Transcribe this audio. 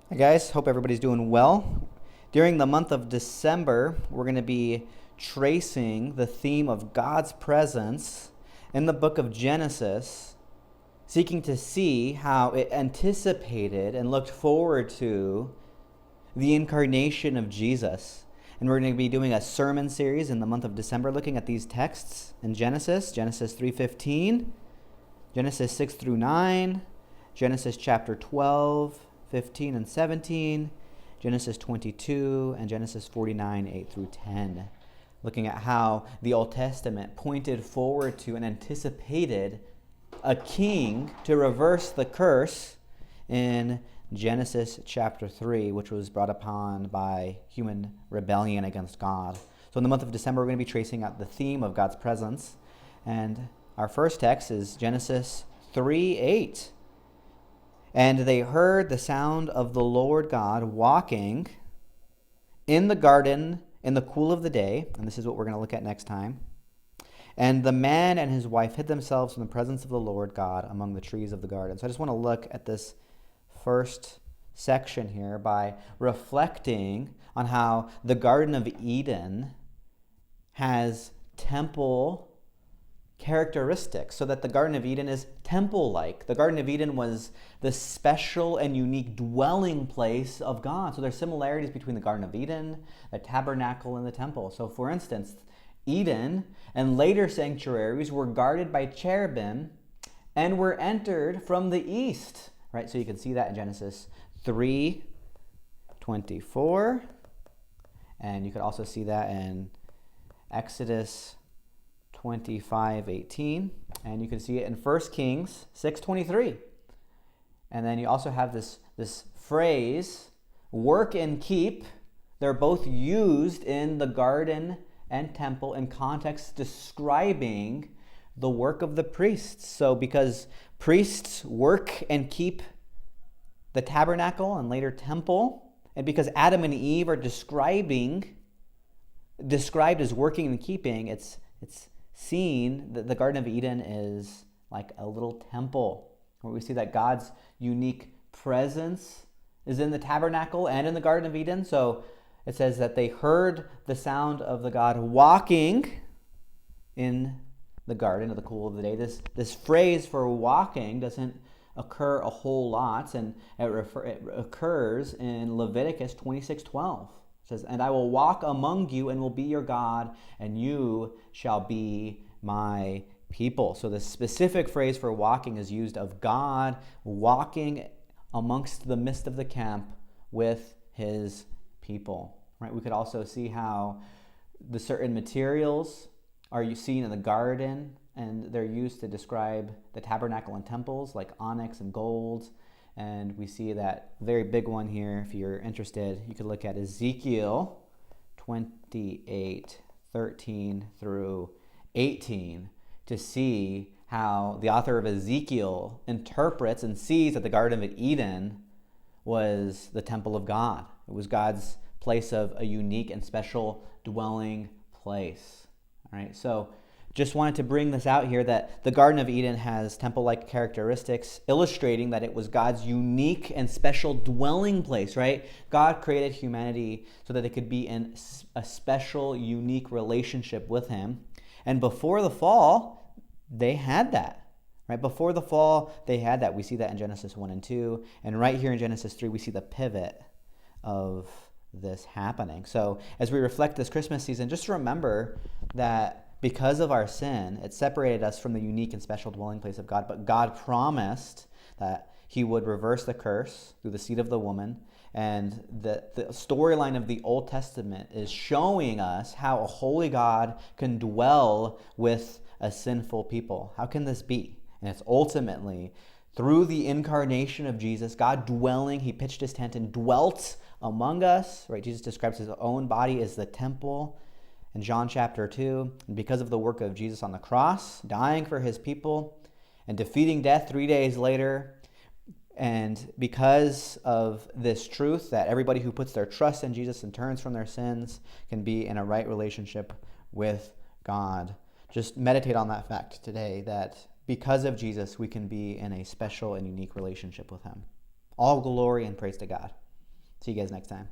Hi guys, hope everybody's doing well. During the month of December, we're going to be tracing the theme of God's presence in the book of Genesis, seeking to see how it anticipated and looked forward to the incarnation of Jesus. And we're going to be doing a sermon series in the month of December looking at these texts in Genesis 3:15, Genesis 6 through 9, Genesis chapter 12, 15 and 17, Genesis 22, and Genesis 49, 8 through 10. Looking at how the Old Testament pointed forward to and anticipated a king to reverse the curse in Genesis chapter 3, which was brought upon by human rebellion against God. So in the month of December, we're going to be tracing out the theme of God's presence. And our first text is Genesis 3:8. And they heard the sound of the Lord God walking in the garden in the cool of the day. And this is what we're going to look at next time. And the man and his wife hid themselves from the presence of the Lord God among the trees of the garden. So I just want to look at this first section here by reflecting on how the Garden of Eden has temple characteristics, so that the Garden of Eden is temple-like. The Garden of Eden was the special and unique dwelling place of God. So there's similarities between the Garden of Eden, the tabernacle, and the temple. So for instance, Eden and later sanctuaries were guarded by cherubim and were entered from the east. Right? So you can see that in Genesis 3:24. And you could also see that in Exodus 25:18, and you can see it in 1 Kings 6:23. And then you also have this phrase, work and keep. They're both used in the garden and temple in context describing the work of the priests. So because priests work and keep the tabernacle and later temple, and because Adam and Eve are described as working and keeping, it's seen that the Garden of Eden is like a little temple where we see that God's unique presence is in the tabernacle and in the Garden of Eden. So it says that they heard the sound of the God walking in the garden of the cool of the day. This phrase for walking doesn't occur a whole lot, and it occurs in Leviticus 26:12. It says, and I will walk among you and will be your God, and you shall be my people. So the specific phrase for walking is used of God walking amongst the midst of the camp with his people. Right? We could also see how the certain materials are seen in the garden, and they're used to describe the tabernacle and temples, like onyx and gold. And we see that very big one here. If you're interested, you could look at Ezekiel 28:13 through 18 to see how the author of Ezekiel interprets and sees that the Garden of Eden was the temple of God. It was God's place of a unique and special dwelling place. All right, so just wanted to bring this out here, that the Garden of Eden has temple-like characteristics, illustrating that it was God's unique and special dwelling place, right? God created humanity so that they could be in a special, unique relationship with him. And before the fall, they had that, right? Before the fall, they had that. We see that in Genesis 1 and 2. And right here in Genesis 3, we see the pivot of this happening. So as we reflect this Christmas season, just remember that because of our sin, it separated us from the unique and special dwelling place of God. But God promised that he would reverse the curse through the seed of the woman. And the storyline of the Old Testament is showing us how a holy God can dwell with a sinful people. How can this be? And it's ultimately through the incarnation of Jesus, God dwelling, he pitched his tent and dwelt among us. Right? Jesus describes his own body as the temple in John chapter 2, and because of the work of Jesus on the cross, dying for his people and defeating death 3 days later, and because of this truth that everybody who puts their trust in Jesus and turns from their sins can be in a right relationship with God. Just meditate on that fact today, that because of Jesus, we can be in a special and unique relationship with him. All glory and praise to God. See you guys next time.